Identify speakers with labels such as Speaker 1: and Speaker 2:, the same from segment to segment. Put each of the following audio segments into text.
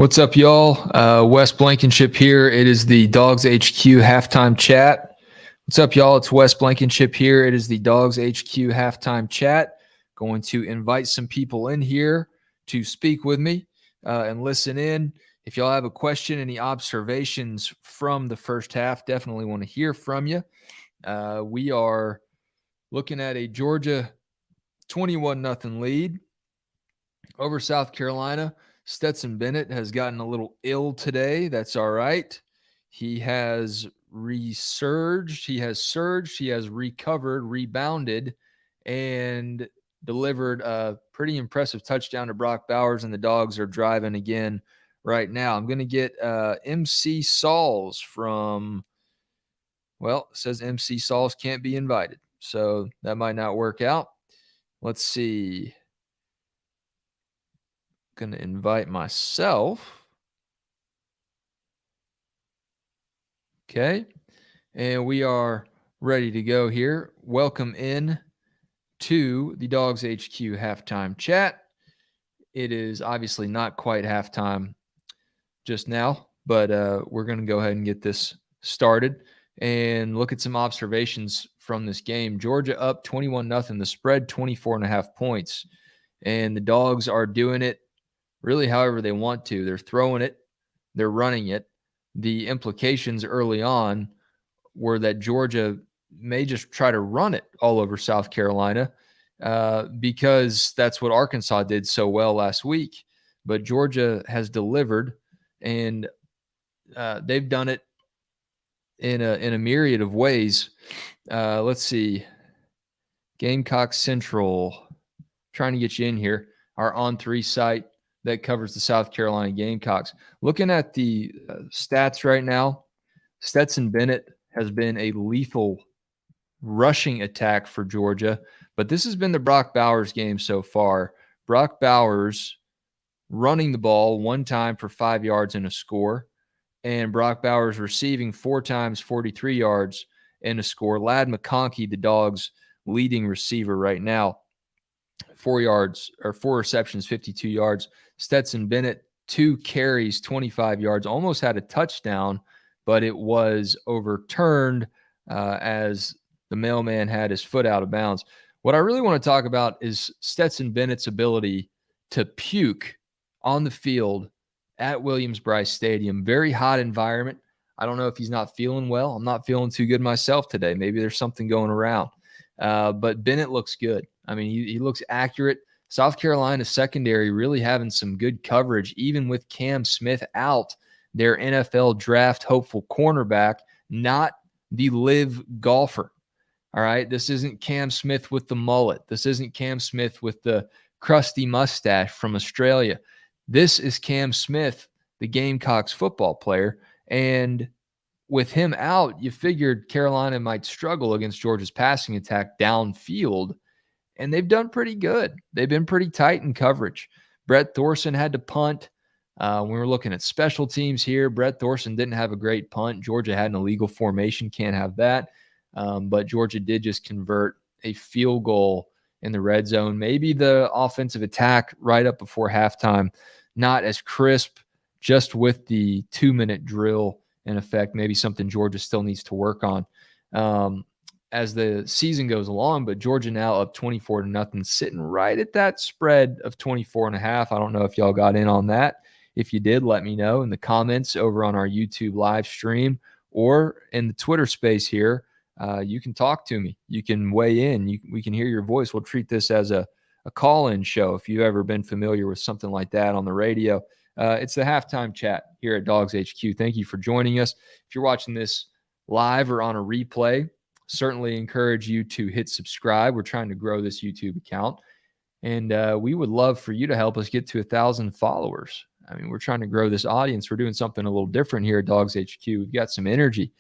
Speaker 1: What's up, y'all? Wes Blankenship here. It is the Dogs HQ halftime chat. What's up, y'all? It's Wes Blankenship here. It is the Dogs HQ halftime chat. Going to invite some people in here to speak with me and listen in. If y'all have a question, any observations from the first half, definitely want to hear from you. We are looking at a Georgia 21-0 lead over South Carolina. Stetson Bennett has gotten a little ill today. That's all right. He has resurged. He has recovered, rebounded, and delivered a pretty impressive touchdown to Brock Bowers, and the Dogs are driving again right now. I'm going to get MC Sauls from, well, it says MC Sauls can't be invited, so that might not work out. Let's see. Going to invite myself. Okay. And we are ready to go here. Welcome in to the Dogs HQ halftime chat. It is obviously not quite halftime just now, but we're going to go ahead and get this started and look at some observations from this game. Georgia up 21-0. The spread 24.5 points. And the Dogs are doing it really however they want to. They're throwing it. They're running it. The implications early on were that Georgia may just try to run it all over South Carolina because that's what Arkansas did so well last week. But Georgia has delivered, and they've done it in a myriad of ways. Let's see. Gamecock Central, trying to get you in here. Our On3 site that covers the South Carolina Gamecocks. Looking at the stats right now, Stetson Bennett has been a lethal rushing attack for Georgia, but this has been the Brock Bowers game so far. Brock Bowers running the ball one time for 5 yards and a score, and Brock Bowers receiving 4 times, 43 yards and a score. Ladd McConkey, the Dogs' leading receiver right now, 4 receptions, 52 yards. Stetson Bennett, 2 carries, 25 yards, almost had a touchdown, but it was overturned as the mailman had his foot out of bounds. What I really want to talk about is Stetson Bennett's ability to puke on the field at Williams-Brice Stadium. Very hot environment. I don't know if he's not feeling well. I'm not feeling too good myself today. Maybe there's something going around. But Bennett looks good. I mean, he looks accurate. South Carolina secondary really having some good coverage, even with Cam Smith out, their NFL draft hopeful cornerback, not the live golfer. All right. This isn't Cam Smith with the mullet. This isn't Cam Smith with the crusty mustache from Australia. This is Cam Smith, the Gamecocks football player. And with him out, you figured Carolina might struggle against Georgia's passing attack downfield, and they've done pretty good. They've been pretty tight in coverage. Brett Thorson had to punt. When we're looking at special teams here, Brett Thorson didn't have a great punt. Georgia had an illegal formation. Can't have that. But Georgia did just convert a field goal in the red zone. Maybe the offensive attack right up before halftime, not as crisp, just with the 2-minute drill in effect. Maybe something Georgia still needs to work on as the season goes along. But Georgia now up 24-0, sitting right at that spread of 24.5. I don't know if y'all got in on that. If you did, let me know in the comments over on our YouTube live stream or in the Twitter space here. You can talk to me. You can weigh in. We can hear your voice. We'll treat this as a call-in show if you've ever been familiar with something like that on the radio. It's the halftime chat here at Dogs HQ. Thank you for joining us. If you're watching this live or on a replay, certainly encourage you to hit subscribe. We're trying to grow this YouTube account, and we would love for you to help us get to 1,000 followers. I mean, we're trying to grow this audience. We're doing something a little different here at Dogs HQ. We've got some energy.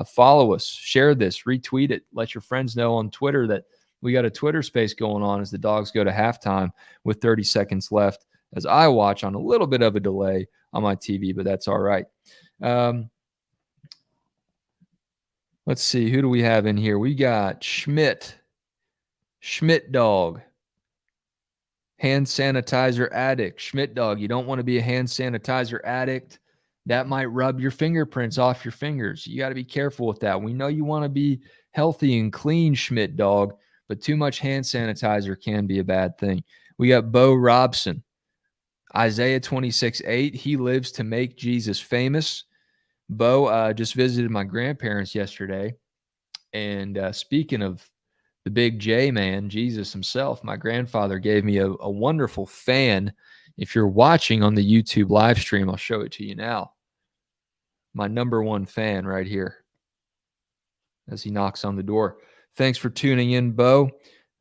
Speaker 1: Follow us, share this, retweet it. Let your friends know on Twitter that we got a Twitter space going on as the Dogs go to halftime with 30 seconds left, as I watch on a little bit of a delay on my TV, but that's all right. Let's see. Who do we have in here? We got Schmidt Dog. hand sanitizer addict. Schmidt Dog, you don't want to be a hand sanitizer addict. That might rub your fingerprints off your fingers. You got to be careful with that. We know you want to be healthy and clean, Schmidt Dog, but too much hand sanitizer can be a bad thing. We got Bo Robson. Isaiah 26:8. He lives to make Jesus famous. Bo just visited my grandparents yesterday. And speaking of the big J man, Jesus himself, my grandfather gave me a wonderful fan. If you're watching on the YouTube live stream, I'll show it to you now. My number one fan right here as he knocks on the door. Thanks for tuning in, Bo.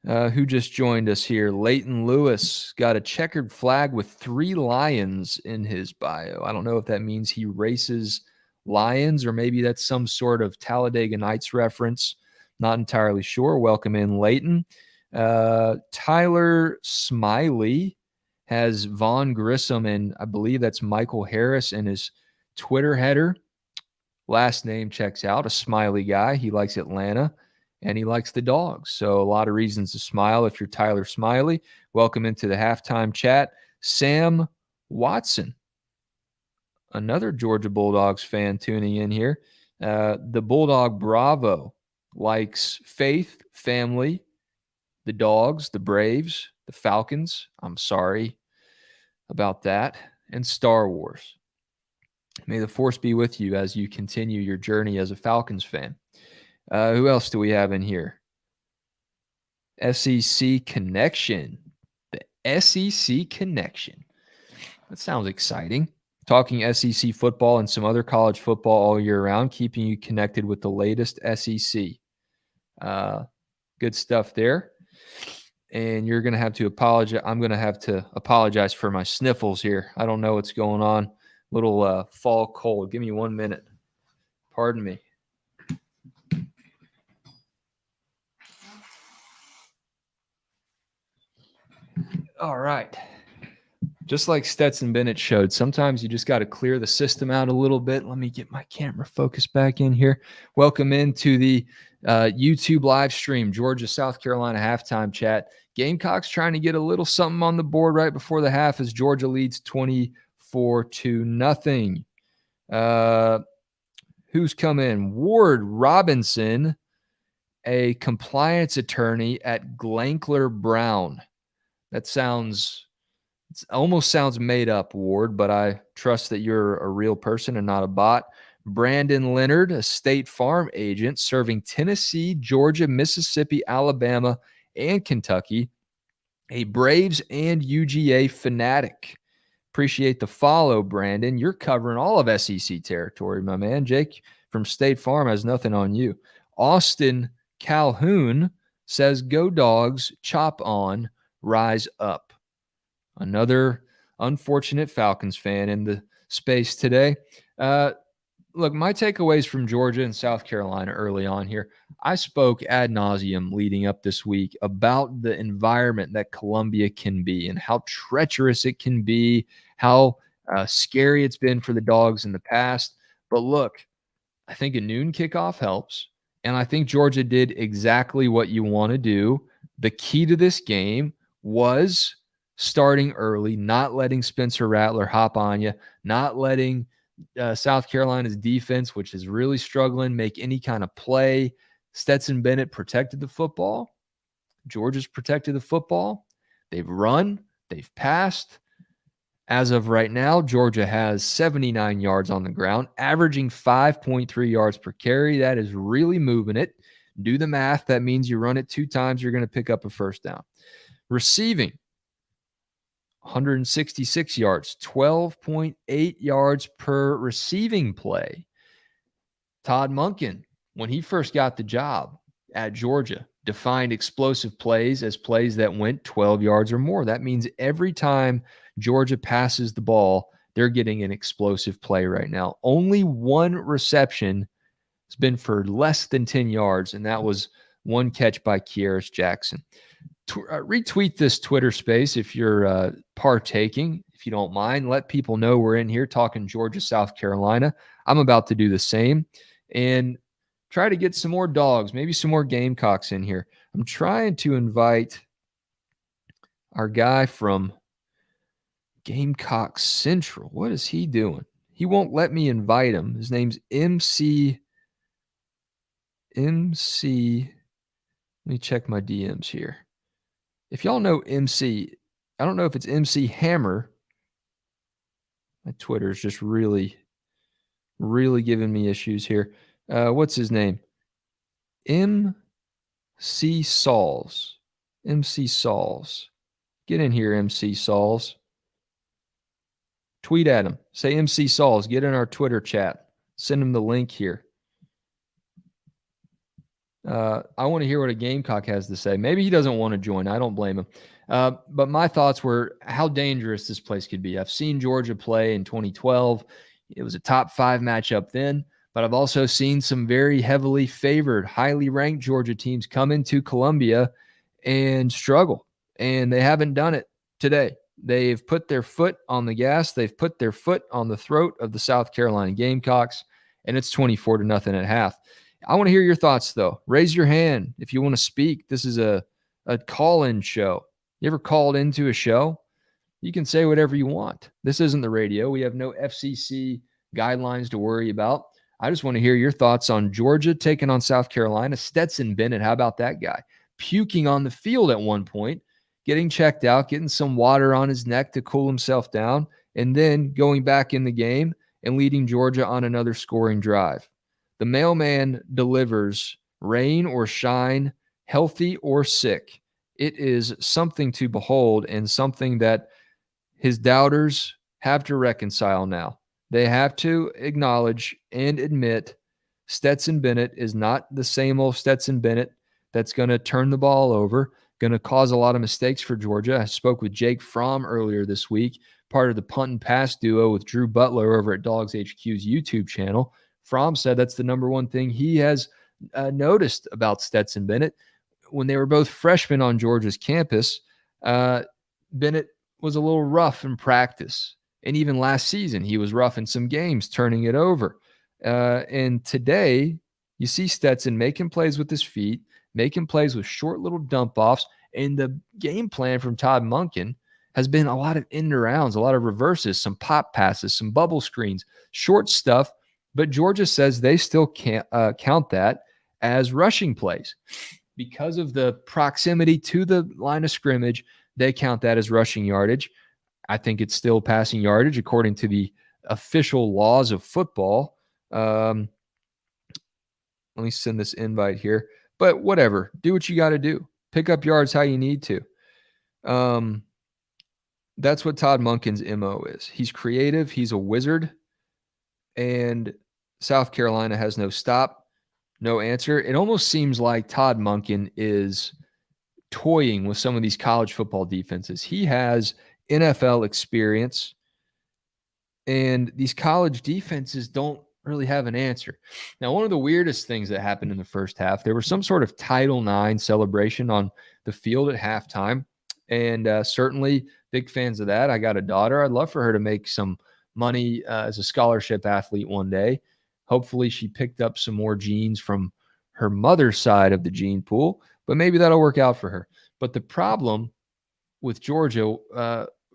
Speaker 1: Who just joined us here? Leighton Lewis got a checkered flag with 3 lions in his bio. I don't know if that means he races lions or maybe that's some sort of Talladega Nights reference. Not entirely sure. Welcome in, Leighton. Tyler Smiley has Vaughn Grissom and I believe that's Michael Harris in his Twitter header. Last name checks out. A Smiley guy. He likes Atlanta and he likes the Dogs. So a lot of reasons to smile if you're Tyler Smiley. Welcome into the halftime chat. Sam Watson, another Georgia Bulldogs fan tuning in here. The Bulldog Bravo likes faith, family, the Dogs, the Braves, the Falcons. I'm sorry about that. And Star Wars. May the force be with you as you continue your journey as a Falcons fan. Who else do we have in here? SEC Connection. The SEC Connection. That sounds exciting. Talking SEC football and some other college football all year round, keeping you connected with the latest SEC. Good stuff there. And you're going to have to apologize. I'm going to have to apologize for my sniffles here. I don't know what's going on. Little fall cold. Give me 1 minute. Pardon me. All right. Just like Stetson Bennett showed, sometimes you just got to clear the system out a little bit. Let me get my camera focused back in here. Welcome into the YouTube live stream, Georgia, South Carolina halftime chat. Gamecocks trying to get a little something on the board right before the half as Georgia leads 24-0. Who's come in? Ward Robinson, a compliance attorney at Glankler Brown. That almost sounds made up, Ward, but I trust that you're a real person and not a bot. Brandon Leonard, a State Farm agent serving Tennessee, Georgia, Mississippi, Alabama, and Kentucky. A Braves and UGA fanatic. Appreciate the follow, Brandon. You're covering all of SEC territory, my man. Jake from State Farm has nothing on you. Austin Calhoun says, "Go Dogs, chop on, rise up." Another unfortunate Falcons fan in the space today. Look, my takeaways from Georgia and South Carolina early on here. I spoke ad nauseum leading up this week about the environment that Columbia can be and how treacherous it can be, how scary it's been for the Dogs in the past. But look, I think a noon kickoff helps. And I think Georgia did exactly what you want to do. The key to this game was starting early, not letting Spencer Rattler hop on you, not letting South Carolina's defense, which is really struggling, make any kind of play. Stetson Bennett protected the football. Georgia's protected the football. They've run. They've passed. As of right now, Georgia has 79 yards on the ground, averaging 5.3 yards per carry. That is really moving it. Do the math. That means you run it 2 times, you're going to pick up a first down. Receiving, 166 yards, 12.8 yards per receiving play. Todd Monken, when he first got the job at Georgia, defined explosive plays as plays that went 12 yards or more. That means every time Georgia passes the ball, they're getting an explosive play right now. Only one reception has been for less than 10 yards, and that was one catch by Kearis Jackson. Retweet this Twitter space if you're partaking, if you don't mind. Let people know we're in here talking Georgia, South Carolina. I'm about to do the same and try to get some more Dogs, maybe some more Gamecocks in here. I'm trying to invite our guy from Gamecock Central. What is he doing? He won't let me invite him. His name's MC. Let me check my DMs here. If y'all know MC, I don't know if it's MC Hammer. My Twitter is just really giving me issues here. What's his name? MC Sauls. MC Sauls. Get in here, MC Sauls. Tweet at him. Say MC Sauls. Get in our Twitter chat. Send him the link here. I want to hear what a Gamecock has to say. Maybe he doesn't want to join. I don't blame him. But my thoughts were how dangerous this place could be. I've seen Georgia play in 2012. It was a top 5 matchup then, but I've also seen some very heavily favored, highly ranked Georgia teams come into Columbia and struggle, and they haven't done it today. They've put their foot on the gas. They've put their foot on the throat of the South Carolina Gamecocks, and it's 24-0 at half. I want to hear your thoughts, though. Raise your hand if you want to speak. This is a call-in show. You ever called into a show? You can say whatever you want. This isn't the radio. We have no FCC guidelines to worry about. I just want to hear your thoughts on Georgia taking on South Carolina. Stetson Bennett, how about that guy? Puking on the field at one point, getting checked out, getting some water on his neck to cool himself down, and then going back in the game and leading Georgia on another scoring drive. The mailman delivers rain or shine, healthy or sick. It is something to behold and something that his doubters have to reconcile now. They have to acknowledge and admit Stetson Bennett is not the same old Stetson Bennett that's going to turn the ball over, going to cause a lot of mistakes for Georgia. I spoke with Jake Fromm earlier this week, part of the punt and pass duo with Drew Butler over at Dogs HQ's YouTube channel. Fromm said that's the number one thing he has noticed about Stetson Bennett. When they were both freshmen on Georgia's campus, Bennett was a little rough in practice. And even last season, he was rough in some games, turning it over. And today, you see Stetson making plays with his feet, making plays with short little dump-offs. And the game plan from Todd Monken has been a lot of end-arounds, a lot of reverses, some pop passes, some bubble screens, short stuff. But Georgia says they still can't count that as rushing plays. Because of the proximity to the line of scrimmage, they count that as rushing yardage. I think it's still passing yardage according to the official laws of football. Let me send this invite here. But whatever. Do what you got to do. Pick up yards how you need to. That's what Todd Monken's MO is. He's creative. He's a wizard. And South Carolina has no stop, no answer. It almost seems like Todd Monken is toying with some of these college football defenses. He has NFL experience, and these college defenses don't really have an answer. Now, one of the weirdest things that happened in the first half, there was some sort of Title IX celebration on the field at halftime, and certainly big fans of that. I got a daughter. I'd love for her to make some money as a scholarship athlete one day. Hopefully she picked up some more genes from her mother's side of the gene pool, but maybe that'll work out for her. But the problem with Georgia,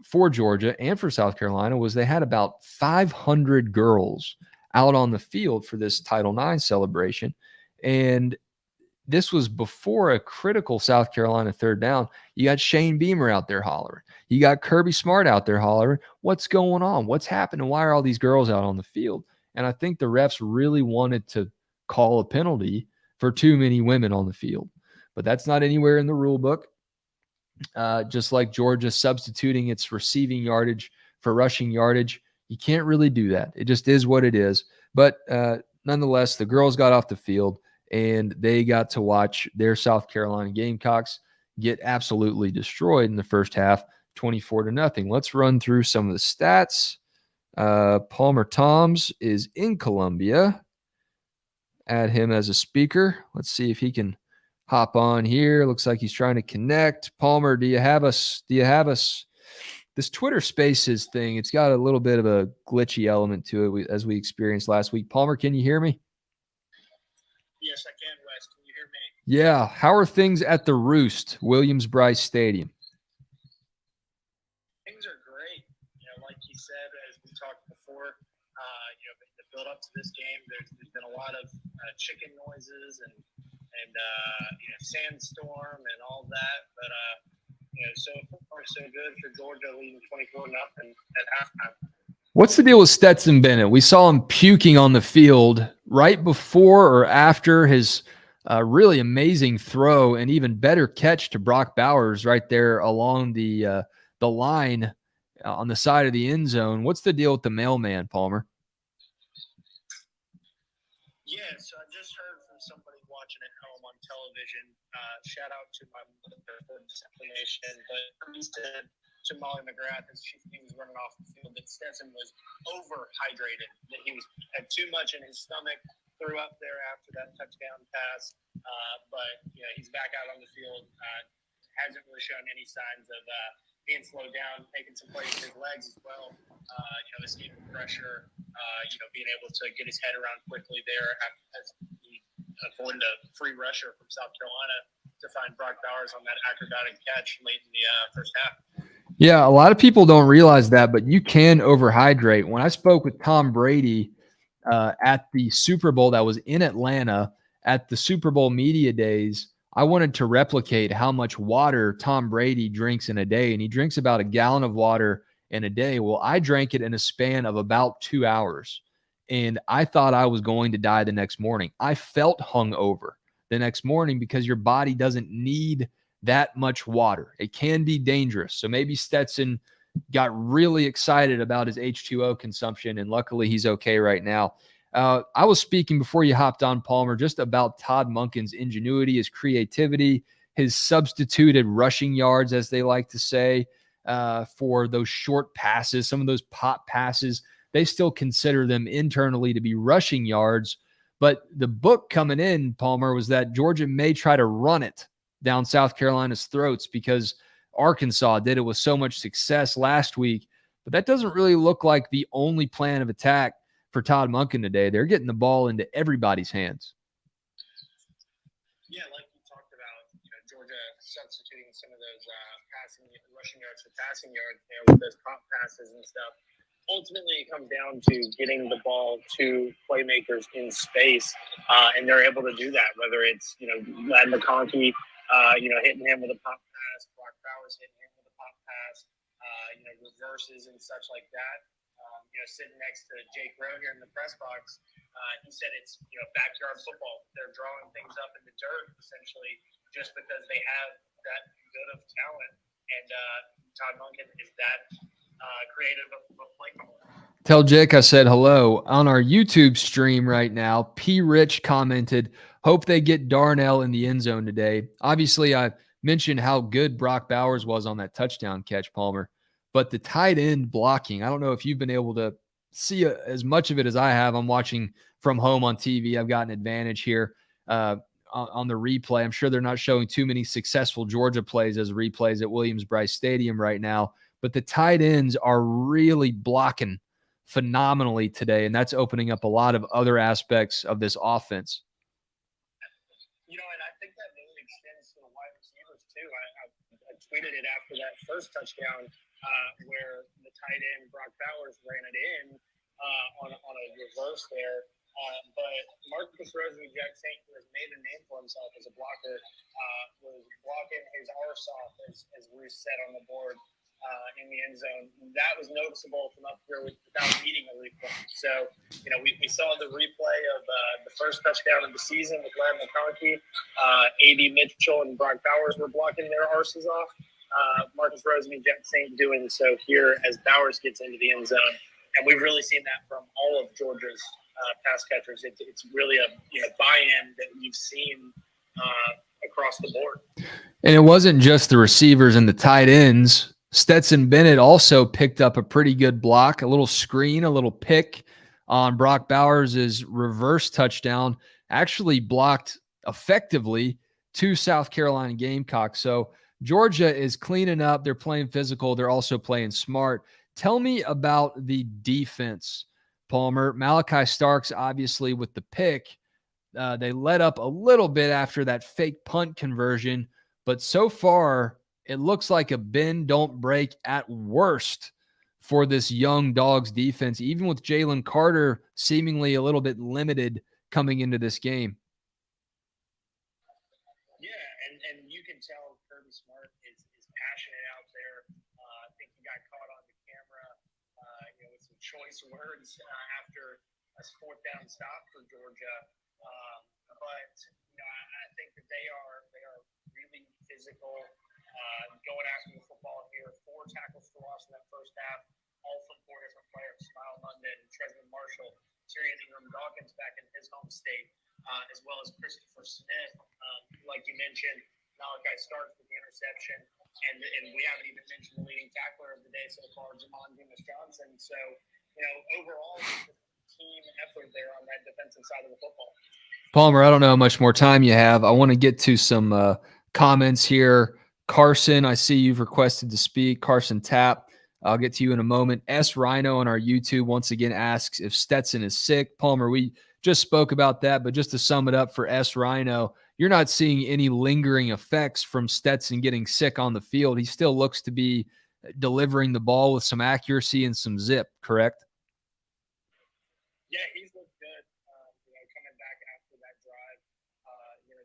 Speaker 1: for Georgia and for South Carolina, was they had about 500 girls out on the field for this Title IX celebration. And this was before a critical South Carolina third down. You got Shane Beamer out there hollering. You got Kirby Smart out there hollering. What's going on? What's happening? Why are all these girls out on the field? And I think the refs really wanted to call a penalty for too many women on the field. But that's not anywhere in the rule book. Just like Georgia substituting its receiving yardage for rushing yardage, you can't really do that. It just is what it is. But nonetheless, the girls got off the field, and they got to watch their South Carolina Gamecocks get absolutely destroyed in the first half, 24-0. Let's run through some of the stats. Palmer Toms is in Columbia. Add him as a speaker. Let's see if he can hop on here. Looks like he's trying to connect. Palmer, do you have us? This Twitter Spaces thing, it's got a little bit of a glitchy element to it as we experienced last week. Palmer, can you hear me?
Speaker 2: Yes, I can, Wes. Can you hear me?
Speaker 1: Yeah. How are things at the Roost, Williams-Brice Stadium?
Speaker 2: said, as we talked before, the build up to this game, there's been a lot of chicken noises and sandstorm and all that. But so far so good for Georgia, leading 24-0 at halftime.
Speaker 1: What's the deal with Stetson Bennett? We saw him puking on the field right before or after his really amazing throw and even better catch to Brock Bowers right there along the line on the side of the end zone. What's the deal with the mailman, Palmer?
Speaker 2: Yeah, so I just heard from somebody watching at home on television. Shout out to my mother for this information, but he said to Molly McGrath as he was running off the field that Stetson was overhydrated, that he had too much in his stomach, threw up there after that touchdown pass. But he's back out on the field. Hasn't really shown any signs of being slowed down, making some plays with his legs as well. Escaping pressure, being able to get his head around quickly there as he avoided a free rusher from South Carolina to find Brock Bowers on that acrobatic catch late in the first half.
Speaker 1: Yeah, a lot of people don't realize that, but you can overhydrate. When I spoke with Tom Brady at the Super Bowl that was in Atlanta at the Super Bowl media days, I wanted to replicate how much water Tom Brady drinks in a day, and he drinks about a gallon of water in a day. Well, I drank it in a span of about 2 hours, and I thought I was going to die the next morning. I felt hungover the next morning because your body doesn't need that much water. It can be dangerous. So maybe Stetson got really excited about his H2O consumption, and luckily he's okay right now. I was speaking before you hopped on, Palmer, just about Todd Monken's ingenuity, his creativity, his substituted rushing yards, as they like to say, for those short passes, some of those pop passes. They still consider them internally to be rushing yards. But the book coming in, Palmer, was that Georgia may try to run it down South Carolina's throats because Arkansas did it with so much success last week. But that doesn't really look like the only plan of attack for Todd Monken today. They're getting the ball into everybody's hands.
Speaker 2: Yeah, like you talked about, Georgia substituting some of those rushing yards for passing yards there with those pop passes and stuff. Ultimately, it comes down to getting the ball to playmakers in space, and they're able to do that, whether it's, Ladd McConkey, hitting him with a pop pass, Brock Bowers hitting him with a pop pass, reverses and such like that. Sitting next to Jake Rowe here in the press box, he said it's, backyard football. They're drawing things up in the dirt, essentially, just because they have that good of talent. And Todd Monken is that creative of a play caller.
Speaker 1: Tell Jake I said hello. On our YouTube stream right now, P. Rich commented, hope they get Darnell in the end zone today. Obviously, I mentioned how good Brock Bowers was on that touchdown catch, Palmer. But the tight end blocking, I don't know if you've been able to see as much of it as I have. I'm watching from home on TV. I've got an advantage here on the replay. I'm sure they're not showing too many successful Georgia plays as replays at Williams-Brice Stadium right now. But the tight ends are really blocking phenomenally today, and that's opening up a lot of other aspects of this offense.
Speaker 2: And I think that really extends to the wide receivers too. I tweeted it after that first touchdown where the tight end Brock Bowers ran it in on a reverse there. But Marcus Rosen-Jack St., who has made a name for himself as a blocker, was blocking his arse off, as Bruce said on the board in the end zone. That was noticeable from up here without needing a replay. So, we saw the replay of the first touchdown of the season with Ladd McConkey. A.D. Mitchell and Brock Bowers were blocking their arses off. Marcus Rosen-Jack St. doing so here as Bowers gets into the end zone. And we've really seen that from all of Georgia's pass catchers. It's really a buy-in that we've seen across the board.
Speaker 1: And it wasn't just the receivers and the tight ends. Stetson Bennett also picked up a pretty good block, a little screen, a little pick on Brock Bowers' reverse touchdown, actually blocked effectively 2 South Carolina Gamecocks. So Georgia is cleaning up. They're playing physical. They're also playing smart. Tell me about the defense, Palmer. Malachi Starks, obviously, with the pick. They let up a little bit after that fake punt conversion, but so far it looks like a bend, don't break at worst for this young Dogs defense, even with Jalen Carter seemingly a little bit limited coming into this game.
Speaker 2: Yeah, and you can tell Kirby Smart is passionate out there. I think he got caught on the camera, with some choice words after a fourth down stop for Georgia. But I think that they are really physical, going after the football here. 4 tackles for loss in that first half, all from 4 different players: Smile London, Tresman Marshall, Tyrion Ingram-Dawkins back in his home state, as well as Christopher Smith. Like you mentioned, Malachi starts with the interception, and we haven't even mentioned the leading tackler of the day so far, Jamon Dumas-Johnson. So, overall, team effort there on that defensive side of the football.
Speaker 1: Palmer, I don't know how much more time you have. I want to get to some comments here. Carson, I see you've requested to speak. Carson Tapp, I'll get to you in a moment. S. Rhino on our YouTube once again asks if Stetson is sick. Palmer, we just spoke about that, but just to sum it up for S. Rhino, you're not seeing any lingering effects from Stetson getting sick on the field. He still looks to be delivering the ball with some accuracy and some zip, correct?
Speaker 2: Yeah, he's looked good. Coming back after that drive, there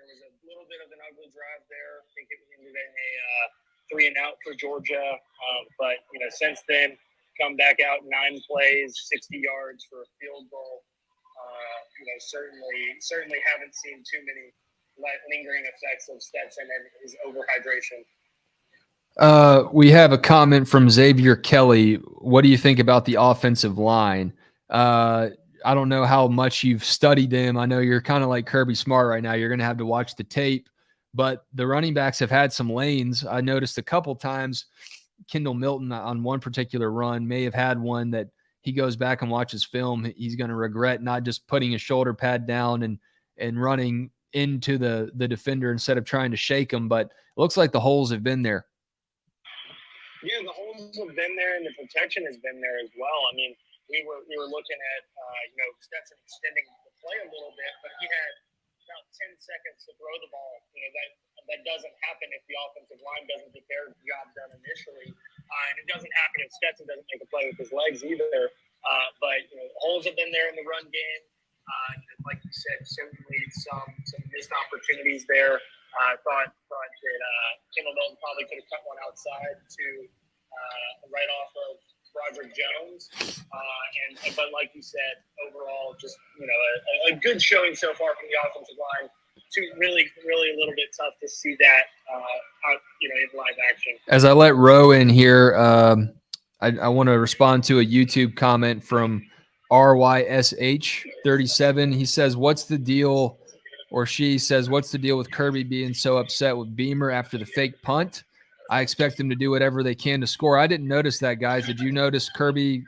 Speaker 2: was a little bit of an ugly drive there. I think it ended in a 3-and-out for Georgia. But since then, come back out 9 plays, 60 yards for a field goal. Certainly haven't seen too many lingering effects of Stetson and his overhydration.
Speaker 1: We have a comment from Xavier Kelly. What do you think about the offensive line? I don't know how much you've studied them. I know you're kind of like Kirby Smart right now. You're going to have to watch the tape, but the running backs have had some lanes. I noticed a couple times Kendall Milton on one particular run may have had one that he goes back and watches film. He's going to regret not just putting his shoulder pad down and running into the defender instead of trying to shake him. But it looks like the holes have been there.
Speaker 2: Yeah, the holes have been there, and the protection has been there as well. I mean, we were looking at Stetson extending the play a little bit, but he had about 10 seconds to throw the ball. That doesn't happen if the offensive line doesn't get their job done initially, and it doesn't happen if Stetson doesn't make a play with his legs either. But holes have been there in the run game. Like you said, certainly some missed opportunities there. I thought that Kendall Milton probably could have cut one outside to right off of Broderick Jones. But like you said, overall, just a good showing so far from the offensive line. Really a little bit tough to see that in live action.
Speaker 1: As I let Roe in here, I want to respond to a YouTube comment from RYSH37. He says, "What's the deal?" Or she says, "What's the deal with Kirby being so upset with Beamer after the fake punt? I expect them to do whatever they can to score." I didn't notice that, guys. Did you notice Kirby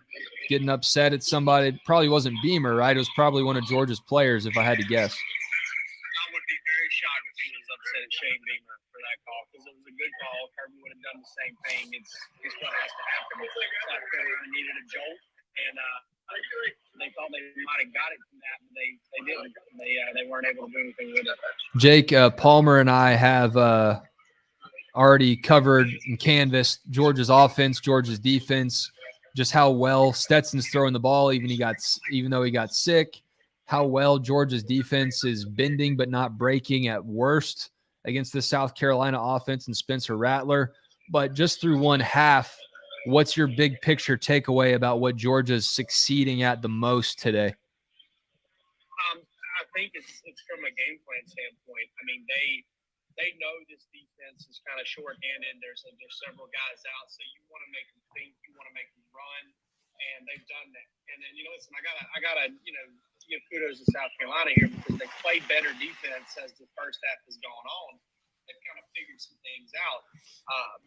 Speaker 1: getting upset at somebody? It probably wasn't Beamer, right? It was probably one of Georgia's players, if I had to guess.
Speaker 2: I would be very shocked if he was upset at Shane Beamer for that call, because it was a good call. Kirby would have done the same thing. It's what has to happen. South Carolina needed a jolt, and they thought they might have got it from that, but they didn't. They weren't able to do anything with it.
Speaker 1: Jake, Palmer and I have already covered and canvassed Georgia's offense, Georgia's defense, just how well Stetson's throwing the ball, even though he got sick, how well Georgia's defense is bending but not breaking at worst against the South Carolina offense and Spencer Rattler. But just through one half, what's your big picture takeaway about what Georgia's succeeding at the most today?
Speaker 2: I think it's from a game plan standpoint. I mean, they know this defense is kind of short-handed. There's several guys out, so you want to make them think, you want to make them run, and they've done that. And then listen, I gotta give kudos to South Carolina here, because they played better defense as the first half has gone on. They've kind of figured some things out,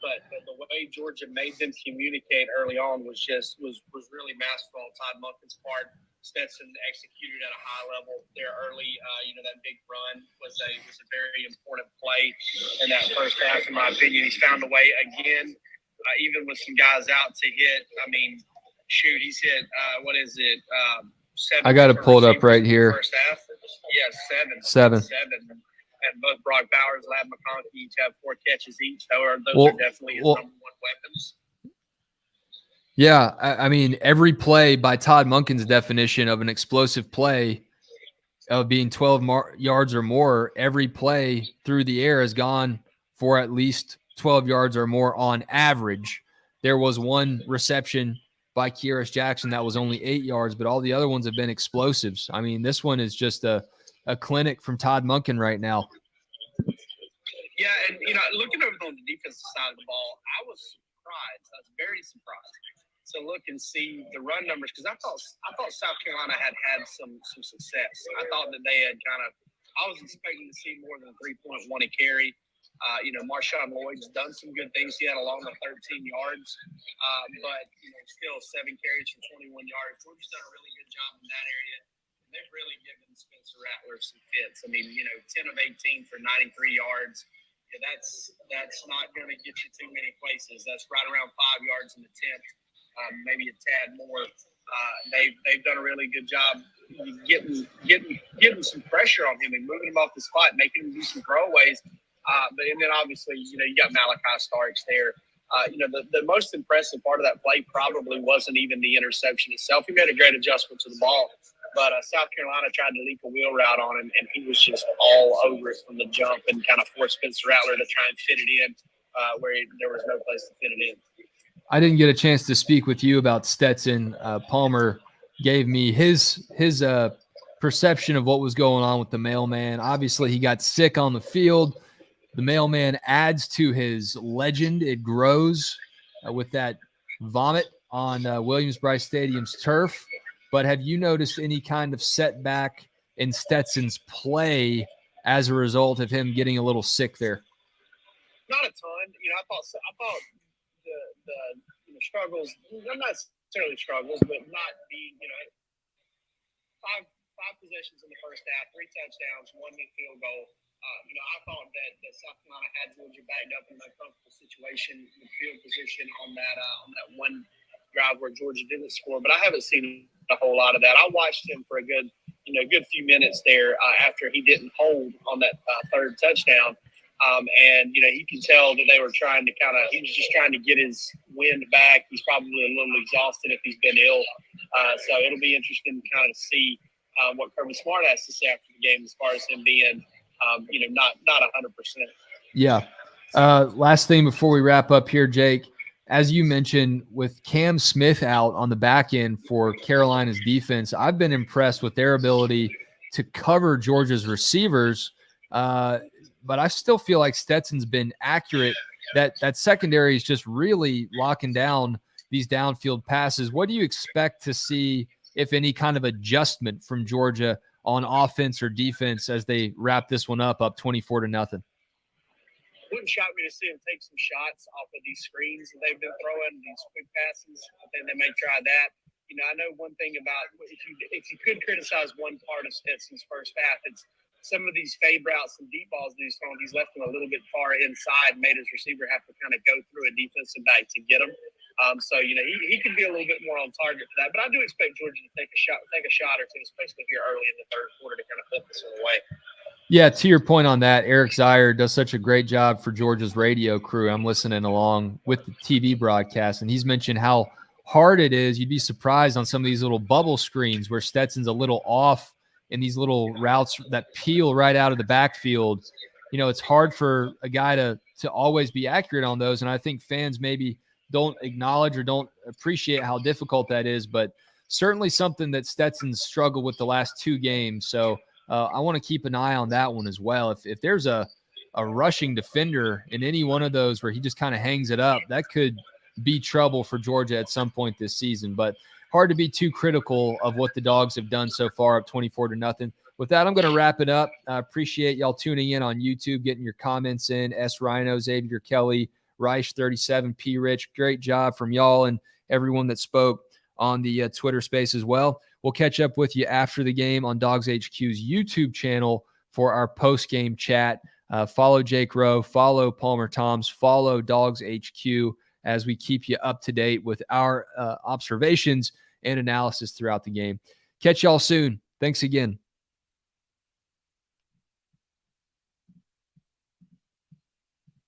Speaker 2: but the way Georgia made them communicate early on was really masterful on Todd Monken's part. Stetson executed at a high level there early. That big run was a very important play in that first half, in my opinion. He's found a way again, even with some guys out, to hit. I mean, shoot, he's hit, what is it? 7.
Speaker 1: I got to pull it up right here.
Speaker 2: First half. Yeah, 7.
Speaker 1: 7.
Speaker 2: And both Brock Bowers and Lab McConkey each have 4 catches each. Those are definitely his number one weapons.
Speaker 1: Yeah, I mean, every play by Todd Monken's definition of an explosive play of being 12 yards or more, every play through the air has gone for at least 12 yards or more on average. There was one reception by Keiris Jackson that was only 8 yards, but all the other ones have been explosives. I mean, this one is just a clinic from Todd Monken right now.
Speaker 3: Yeah, and looking over on the defensive side of the ball, I was surprised. I was very surprised to look and see the run numbers, because I thought South Carolina had some success. I thought that they had I was expecting to see more than 3.1 a carry. Marshawn Lloyd's done some good things. He had along the 13 yards, but still 7 carries for 21 yards. Georgia's done a really good job in that area. They've really given Spencer Rattler some fits. I mean, 10 of 18 for 93 yards. Yeah, that's not going to get you too many places. That's right around 5 yards in the 10th, maybe a tad more. They've done a really good job getting some pressure on him and moving him off the spot, making him do some throwaways. And then obviously, you got Malachi Starks there. The most impressive part of that play probably wasn't even the interception itself. He made a great adjustment to the ball. But South Carolina tried to leak a wheel route on him, and he was just all over it from the jump and kind of forced Spencer Rattler to try and fit it in where there was no place to fit it in.
Speaker 1: I didn't get a chance to speak with you about Stetson. Palmer gave me his perception of what was going on with the mailman. Obviously, he got sick on the field. The mailman adds to his legend. It grows with that vomit on Williams-Brice Stadium's turf. But have you noticed any kind of setback in Stetson's play as a result of him getting a little sick there?
Speaker 3: Not a ton. I thought the struggles, not necessarily struggles, but not being, five possessions in the first half, 3 touchdowns, 1 field goal. I thought that South Carolina had Georgia backed up in an uncomfortable situation with field position on that one drive where Georgia didn't score. But I haven't seen a whole lot of that. I watched him for a good few minutes there after he didn't hold on that third touchdown. And you can tell that they were trying to he was just trying to get his wind back. He's probably a little exhausted if he's been ill. So it'll be interesting to kind of see what Kirby Smart has to say after the game as far as him being, not 100%.
Speaker 1: Yeah. Last thing before we wrap up here, Jake, as you mentioned, with Cam Smith out on the back end for Carolina's defense, I've been impressed with their ability to cover Georgia's receivers. But I still feel like Stetson's been accurate. That secondary is just really locking down these downfield passes. What do you expect to see, if any, kind of adjustment from Georgia on offense or defense as they wrap this one up 24-0?
Speaker 3: Wouldn't shock me to see them take some shots off of these screens that they've been throwing, these quick passes. I think they may try that. I know one thing about, if you could criticize one part of Stetson's first half, it's some of these fade routes and deep balls that he's throwing. He's left them a little bit far inside, made his receiver have to kind of go through a defensive back to get them. So he could be a little bit more on target for that. But I do expect Georgia to take a shot or two, especially here early in the third quarter, to kind of flip this one away.
Speaker 1: Yeah, to your point on that, Eric Zier does such a great job for Georgia's radio crew. I'm listening along with the TV broadcast, and he's mentioned how hard it is. You'd be surprised on some of these little bubble screens where Stetson's a little off in these little routes that peel right out of the backfield. It's hard for a guy to always be accurate on those, and I think fans maybe don't acknowledge or don't appreciate how difficult that is, but certainly something that Stetson's struggled with the last 2 games. So I want to keep an eye on that one as well. If there's a rushing defender in any one of those where he just kind of hangs it up, that could be trouble for Georgia at some point this season. But hard to be too critical of what the Dogs have done so far, up 24-0. With that, I'm going to wrap it up. I appreciate y'all tuning in on YouTube, getting your comments in. S. Rhino, Xavier Kelly, Reich 37, P. Rich. Great job from y'all and everyone that spoke on the Twitter space as well. We'll catch up with you after the game on Dogs HQ's YouTube channel for our post-game chat. Follow Jake Rowe, follow Palmer Toms, follow Dogs HQ as we keep you up to date with our observations and analysis throughout the game. Catch y'all soon. Thanks again.